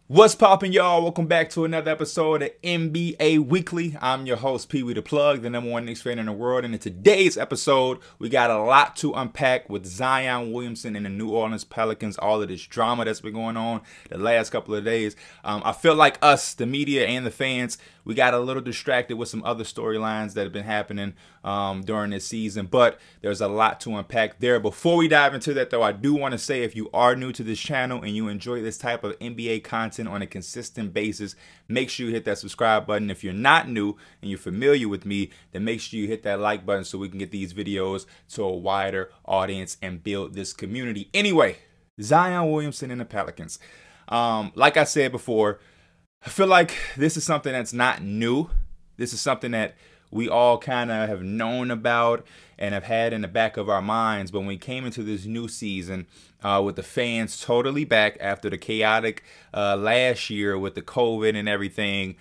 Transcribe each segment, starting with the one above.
What's poppin', y'all? Welcome back to another episode of NBA Weekly. I'm your host, Pee Wee the Plug, the #1 Knicks fan in the world. And in today's episode, we got a lot to unpack with Zion Williamson and the New Orleans Pelicans, all of this drama that's been going on the last couple of days. I feel like us, the media and the fans, we got a little distracted with some other storylines that have been happening during this season, but there's a lot to unpack there. Before we dive into that, though, I do want to say if you are new to this channel and you enjoy this type of NBA content on a consistent basis, make sure you hit that subscribe button. If you're not new and you're familiar with me, then make sure you hit that like button so we can get these videos to a wider audience and build this community. Anyway, Zion Williamson and the Pelicans. Like I said before, I feel like this is something that's not new. This is something that we all kind of have known about and have had in the back of our minds. But when we came into this new season with the fans totally back after the chaotic last year with the COVID and everything,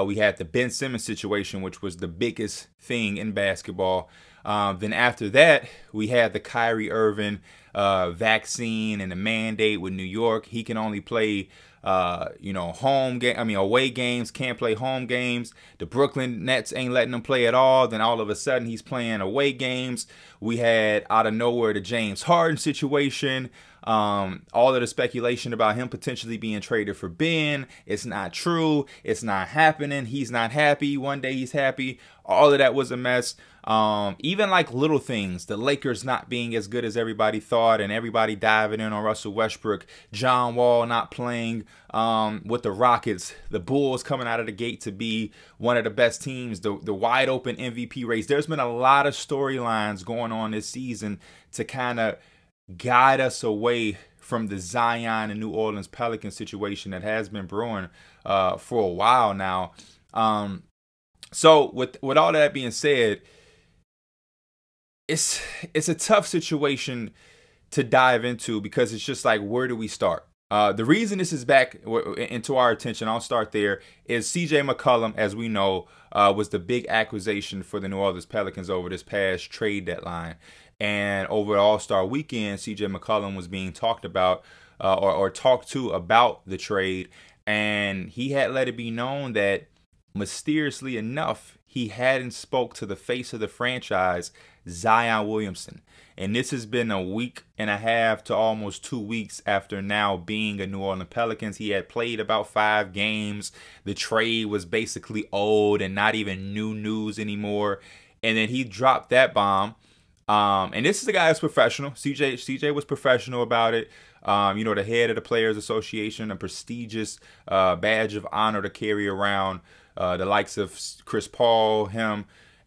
we had the Ben Simmons situation, which was the biggest thing in basketball. Then after that, we had the Kyrie Irving vaccine and the mandate with New York. He can only play away games, can't play home games. The Brooklyn Nets ain't letting him play at all. Then all of a sudden he's playing away games. We had out of nowhere the James Harden situation. All of the speculation about him potentially being traded for Ben. It's not true. It's not happening. He's not happy. One day he's happy. All of that was a mess. Even like little things, the Lakers not being as good as everybody thought and everybody diving in on Russell Westbrook, John Wall not playing with the Rockets, the Bulls coming out of the gate to be one of the best teams, the wide open MVP race. There's been a lot of storylines going on this season to kind of guide us away from the Zion and New Orleans Pelicans situation that has been brewing for a while now. So with all that being said, it's a tough situation to dive into because it's just like, where do we start? The reason this is back into our attention, I'll start there, is CJ McCollum, as we know, was the big acquisition for the New Orleans Pelicans over this past trade deadline. And over the All-Star weekend, CJ McCollum was being talked about or talked to about the trade. And he had let it be known that, mysteriously enough, he hadn't spoke to the face of the franchise, Zion Williamson. And this has been a week and a half to almost 2 weeks after now being a New Orleans Pelicans. He had played about 5 games. The trade was basically old and not even new news anymore. And then he dropped that bomb. And this is a guy that's professional. CJ was professional about it. The head of the Players Association, a prestigious badge of honor to carry around, the likes of Chris Paul, him.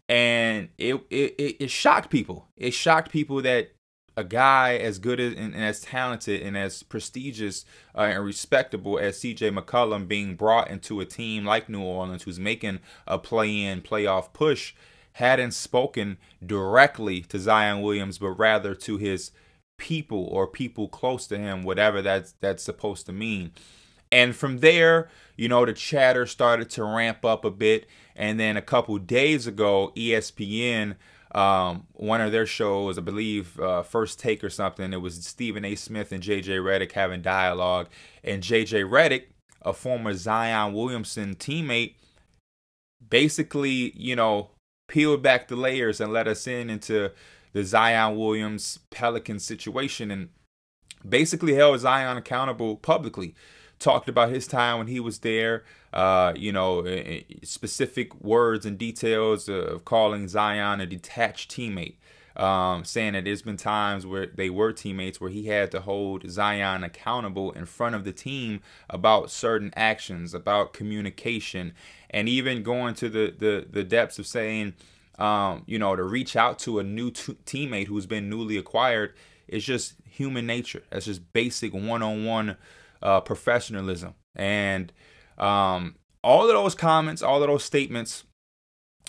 And it shocked people. It shocked people that a guy as good as and as talented and as prestigious and respectable as CJ McCollum being brought into a team like New Orleans, who's making a play-in, playoff push, hadn't spoken directly to Zion Williams, but rather to his people or people close to him, whatever that's supposed to mean. And from there, the chatter started to ramp up a bit. And then a couple days ago, ESPN, one of their shows, I believe First Take or something, it was Stephen A. Smith and J.J. Redick having dialogue. And J.J. Redick, a former Zion Williamson teammate, basically, peeled back the layers and let us into the Zion Williams Pelicans situation and basically held Zion accountable publicly. Talked about his time when he was there, specific words and details of calling Zion a detached teammate, saying that there's been times where they were teammates where he had to hold Zion accountable in front of the team about certain actions, about communication, and even going to the depths of saying, to reach out to a new teammate who's been newly acquired is just human nature. That's just basic one-on-one professionalism. And all of those comments, all of those statements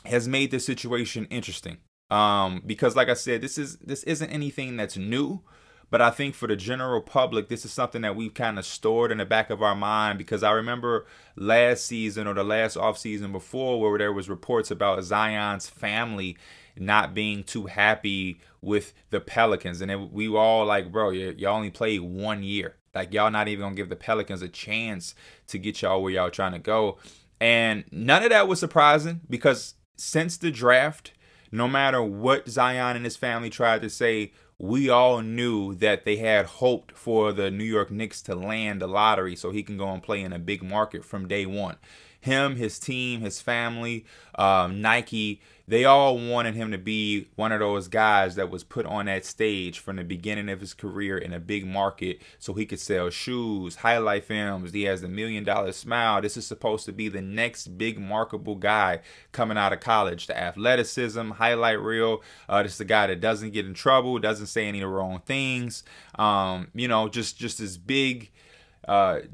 has made this situation interesting. Because like I said, this isn't anything that's new, but I think for the general public, this is something that we've kind of stored in the back of our mind, because I remember last season or the last offseason before where there was reports about Zion's family not being too happy with the Pelicans. And we were all like, bro, you only played 1 year. Like, y'all not even gonna give the Pelicans a chance to get y'all where y'all trying to go. And none of that was surprising, because since the draft, no matter what Zion and his family tried to say, we all knew that they had hoped for the New York Knicks to land the lottery so he can go and play in a big market from day one. Him, his team, his family, Nike, they all wanted him to be one of those guys that was put on that stage from the beginning of his career in a big market so he could sell shoes, highlight films. He has the $1 million smile. This is supposed to be the next big marketable guy coming out of college. The athleticism, highlight reel. This is the guy that doesn't get in trouble, doesn't say any of the wrong things. You know, just this big,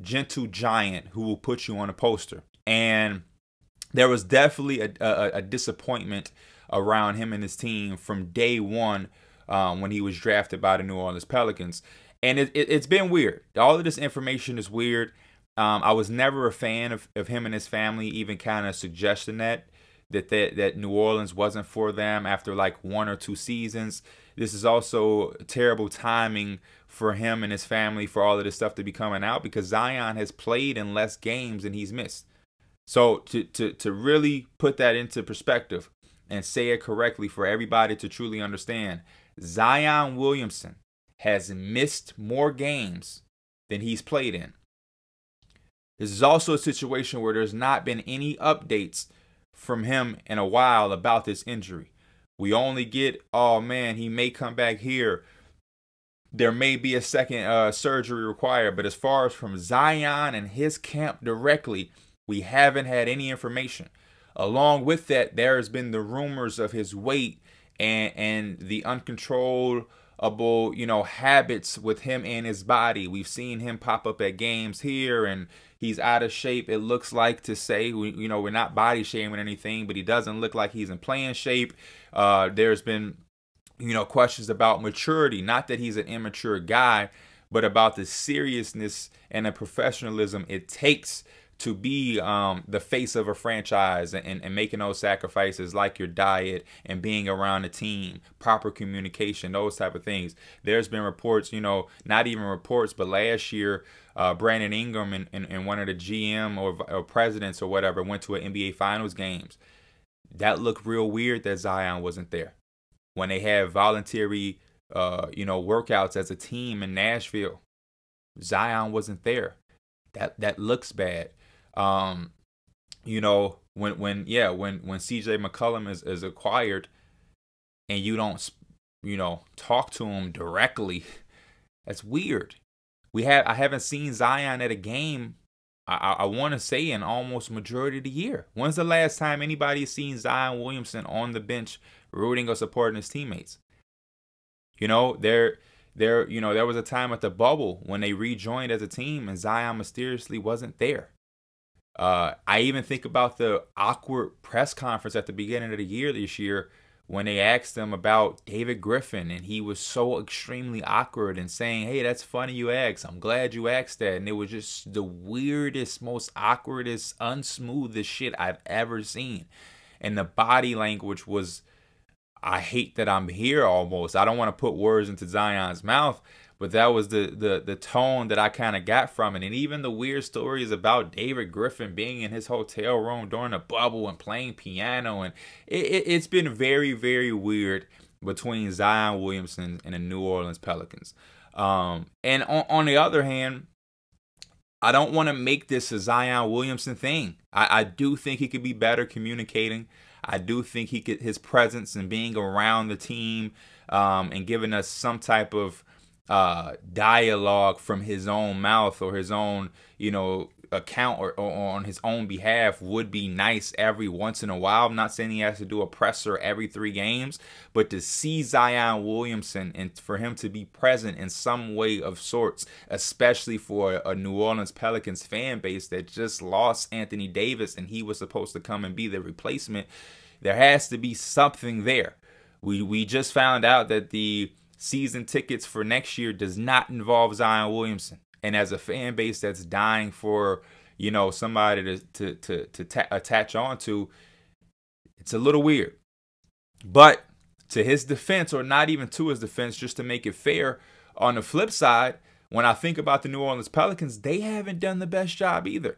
gentle giant who will put you on a poster. And there was definitely a disappointment around him and his team from day one when he was drafted by the New Orleans Pelicans. And it's been weird. All of this information is weird. I was never a fan of him and his family even kind of suggesting that New Orleans wasn't for them after like 1 or 2 seasons. This is also terrible timing for him and his family for all of this stuff to be coming out, because Zion has played in less games than he's missed. So to really put that into perspective and say it correctly for everybody to truly understand, Zion Williamson has missed more games than he's played in. This is also a situation where there's not been any updates from him in a while about this injury. We only get, oh man, he may come back here. There may be a second surgery required. But as far as from Zion and his camp directly, we haven't had any information. Along with that, there has been the rumors of his weight and the uncontrollable, you know, habits with him and his body. We've seen him pop up at games here, and he's out of shape. It looks like, to say, you know, we're not body shaming anything, but he doesn't look like he's in playing shape. There's been, you know, questions about maturity. Not that he's an immature guy, but about the seriousness and the professionalism it takes to be the face of a franchise and making those sacrifices, like your diet and being around the team, proper communication, those type of things. There's been reports, you know, not even reports, but last year, Brandon Ingram and one of the GM or presidents or whatever went to an NBA Finals games. That looked real weird that Zion wasn't there. When they had voluntary, you know, workouts as a team in Nashville, Zion wasn't there. That looks bad. You know, when CJ McCollum is acquired and you don't, you know, talk to him directly, that's weird. I haven't seen Zion at a game, I want to say, in almost majority of the year. When's the last time anybody has seen Zion Williamson on the bench rooting or supporting his teammates? You know, there was a time at the bubble when they rejoined as a team and Zion mysteriously wasn't there. I even think about the awkward press conference at the beginning of the year this year when they asked him about David Griffin, and he was so extremely awkward and saying, hey, that's funny you asked. I'm glad you asked that. And it was just the weirdest, most awkwardest, unsmoothest shit I've ever seen. And the body language was, I hate that I'm here almost. I don't want to put words into Zion's mouth, but that was the tone that I kind of got from it. And even the weird stories about David Griffin being in his hotel room during the bubble and playing piano. And it's been very, very weird between Zion Williamson and the New Orleans Pelicans. And on the other hand, I don't want to make this a Zion Williamson thing. I do think he could be better communicating. I do think his presence and being around the team and giving us some type of dialogue from his own mouth or his own, you know, account or on his own behalf would be nice every once in a while. I'm not saying he has to do a presser every 3 games, but to see Zion Williamson and for him to be present in some way of sorts, especially for a New Orleans Pelicans fan base that just lost Anthony Davis and he was supposed to come and be the replacement, there has to be something there. We just found out that the season tickets for next year does not involve Zion Williamson. And as a fan base that's dying for, you know, somebody to attach on to, it's a little weird. But to his defense, or not even to his defense, just to make it fair, on the flip side, when I think about the New Orleans Pelicans, they haven't done the best job either.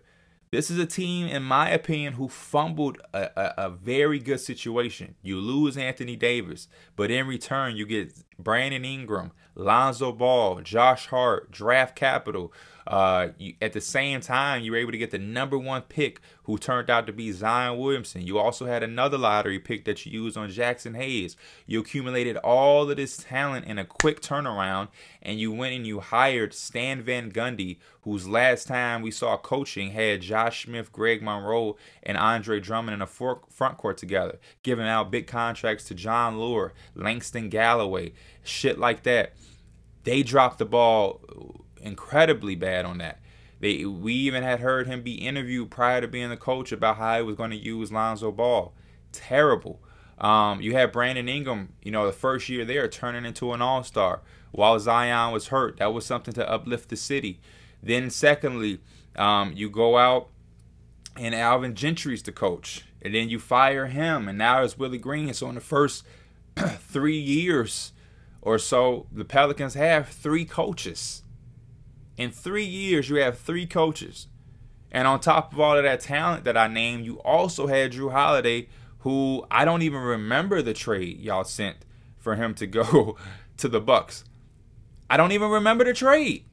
This is a team, in my opinion, who fumbled a very good situation. You lose Anthony Davis, but in return, you get Brandon Ingram, Lonzo Ball, Josh Hart, draft capital. At the same time, you were able to get the #1 pick, who turned out to be Zion Williamson. You also had another lottery pick that you used on Jackson Hayes. You accumulated all of this talent in a quick turnaround, and you went and you hired Stan Van Gundy, whose last time we saw coaching had Josh Smith, Greg Monroe, and Andre Drummond in a front court together, giving out big contracts to John Lure, Langston Galloway, shit like that. They dropped the ball incredibly bad on that. We even had heard him be interviewed prior to being the coach about how he was going to use Lonzo Ball. Terrible. You had Brandon Ingram, the first year there, turning into an all-star while Zion was hurt. That was something to uplift the city. Then secondly, you go out and Alvin Gentry's the coach, and then you fire him, and now it's Willie Green. So in the first 3 years or so, the Pelicans have 3 coaches. In 3 years, you have 3 coaches. And on top of all of that talent that I named, you also had Drew Holiday, who I don't even remember the trade y'all sent for him to go to the Bucks. I don't even remember the trade.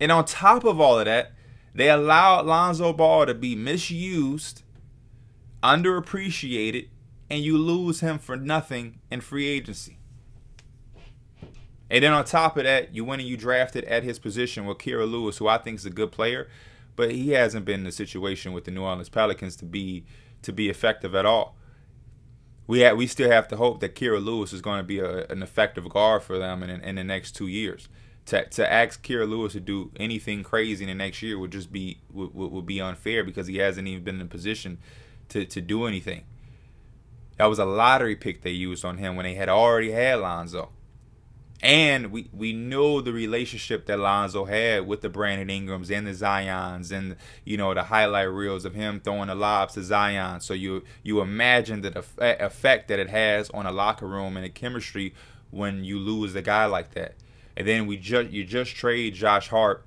And on top of all of that, they allowed Lonzo Ball to be misused, underappreciated, and you lose him for nothing in free agency. And then on top of that, you went and you drafted at his position with Kira Lewis, who I think is a good player, but he hasn't been in the situation with the New Orleans Pelicans to be effective at all. We still have to hope that Kira Lewis is going to be an effective guard for them in the next 2 years. To ask Kira Lewis to do anything crazy in the next year would just be unfair, because he hasn't even been in a position to do anything. That was a lottery pick they used on him when they had already had Lonzo. And we know the relationship that Lonzo had with the Brandon Ingrams and the Zions, and the highlight reels of him throwing the lobs to Zion. So you imagine the effect that it has on a locker room and the chemistry when you lose a guy like that. And then you just trade Josh Hart,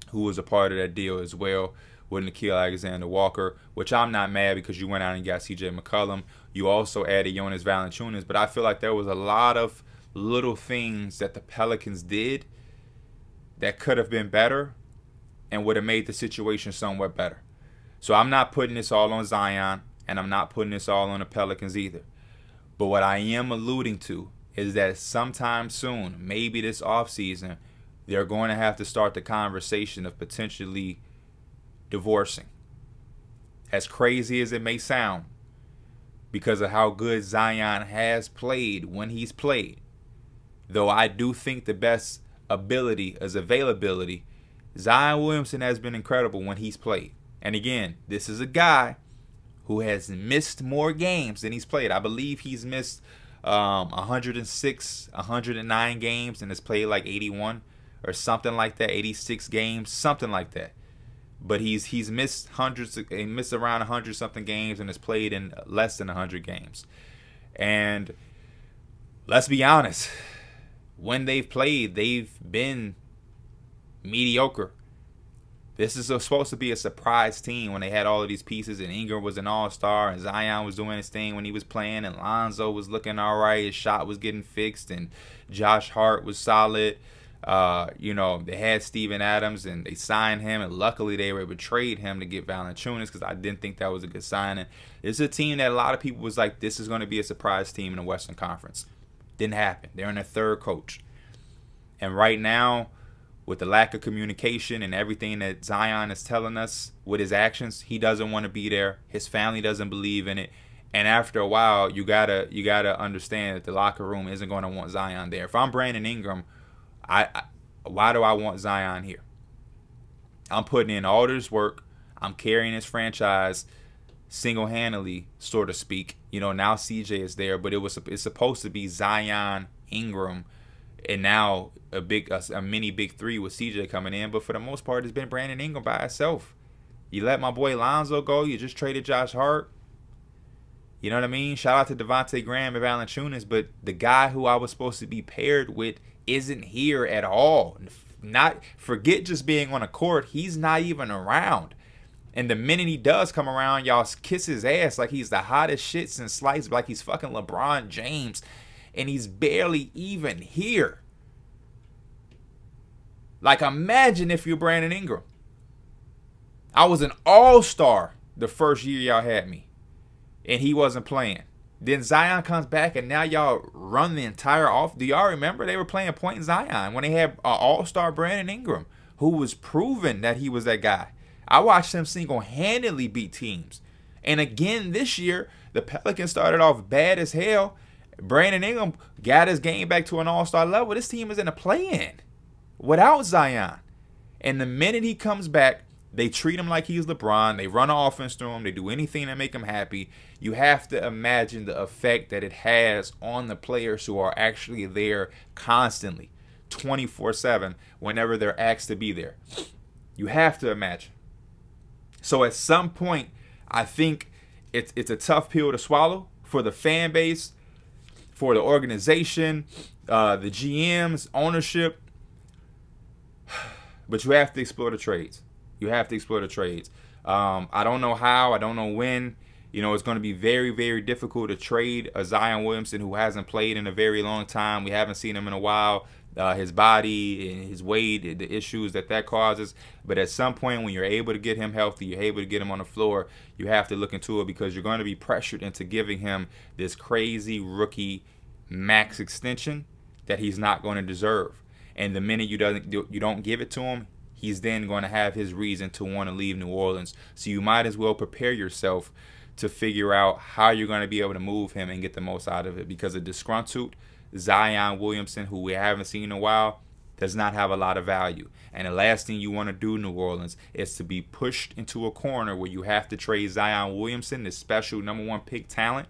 who was a part of that deal as well, with Nickeil Alexander-Walker, which I'm not mad, because you went out and got C.J. McCollum. You also added Jonas Valanciunas, but I feel like there was a lot of little things that the Pelicans did that could have been better and would have made the situation somewhat better. So I'm not putting this all on Zion, and I'm not putting this all on the Pelicans either. But what I am alluding to is that sometime soon, maybe this offseason, they're going to have to start the conversation of potentially divorcing. As crazy as it may sound, because of how good Zion has played when he's played. Though I do think the best ability is availability, Zion Williamson has been incredible when he's played. And again, this is a guy who has missed more games than he's played. I believe he's missed 106, 109 games and has played like 81 or something like that, 86 games, something like that. But he's missed hundreds, he missed around 100 something games and has played in less than 100 games. And let's be honest, when they've played, they've been mediocre. This is supposed to be a surprise team when they had all of these pieces, and Ingram was an all-star, and Zion was doing his thing when he was playing, and Lonzo was looking all right. His shot was getting fixed, and Josh Hart was solid. They had Steven Adams, and they signed him, and luckily they were able to trade him to get Valanciunas, because I didn't think that was a good signing. It's a team that a lot of people was like, this is going to be a surprise team in the Western Conference. Didn't happen. They're in their 3rd coach. And right now, with the lack of communication and everything that Zion is telling us with his actions, he doesn't want to be there. His family doesn't believe in it. And after a while, you gotta understand that the locker room isn't going to want Zion there. If I'm Brandon Ingram, why do I want Zion here? I'm putting in all this work. I'm carrying this franchise single-handedly, so to speak. Now CJ is there, but it's supposed to be Zion, Ingram, and now a mini big 3 with CJ coming in. But for the most part, it's been Brandon Ingram by itself. You let my boy Lonzo go. You just traded Josh Hart. You know what I mean? Shout out to Devontae Graham and Valanciunas, but the guy who I was supposed to be paired with isn't here at all. Not forget just being on a court, he's not even around. And the minute he does come around, y'all kiss his ass like he's the hottest shit since sliced, like he's fucking LeBron James. And he's barely even here. Like, imagine if you're Brandon Ingram. I was an all-star the first year y'all had me, and he wasn't playing. Then Zion comes back, and now y'all run the entire off. Do y'all remember they were playing point Zion when they had all-star Brandon Ingram, who was proven that he was that guy? I watched him single-handedly beat teams. And again this year, the Pelicans started off bad as hell. Brandon Ingram got his game back to an all-star level. This team is in a play-in without Zion. And the minute he comes back, they treat him like he's LeBron. They run an offense through him. They do anything to make him happy. You have to imagine the effect that it has on the players who are actually there constantly, 24/7, whenever they're asked to be there. You have to imagine. So at some point, I think it's a tough pill to swallow for the fan base, for the organization, the GMs, ownership. But you have to explore the trades. You have to explore the trades. I don't know how. I don't know when. You know, it's going to be very, very difficult to trade a Zion Williamson who hasn't played in a very long time. We haven't seen him in a while. His body and his weight, the issues that causes. But at some point, when you're able to get him healthy, you're able to get him on the floor, you have to look into it because you're going to be pressured into giving him this crazy rookie max extension that he's not going to deserve. And the minute you don't give it to him, he's then going to have his reason to want to leave New Orleans. So you might as well prepare yourself to figure out how you're going to be able to move him and get the most out of it, because a disgruntled Zion Williamson, who we haven't seen in a while, does not have a lot of value. And the last thing you want to do, New Orleans, is to be pushed into a corner where you have to trade Zion Williamson, this special #1 pick talent,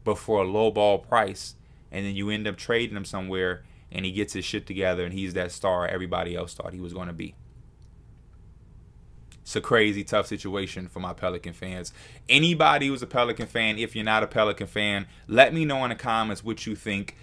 but for a low ball price. And then you end up trading him somewhere and he gets his shit together and he's that star everybody else thought he was going to be. It's a crazy, tough situation for my Pelican fans. Anybody who's a Pelican fan, if you're not a Pelican fan, let me know in the comments what you think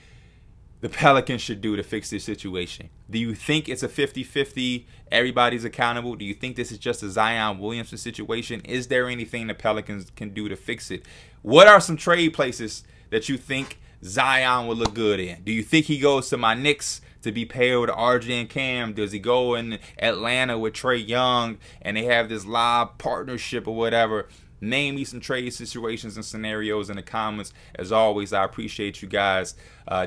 the Pelicans should do to fix this situation. Do you think it's a 50-50, everybody's accountable? Do you think this is just a Zion Williamson situation? Is there anything the Pelicans can do to fix it? What are some trade places that you think Zion will look good in? Do you think he goes to my Knicks to be paired with RJ and Cam? Does he go in Atlanta with Trae Young and they have this live partnership or whatever? Name me some trade situations and scenarios in the comments. As always, I appreciate you guys.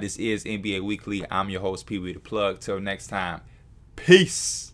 This is NBA Weekly. I'm your host, Pee Wee the Plug. Till next time, peace.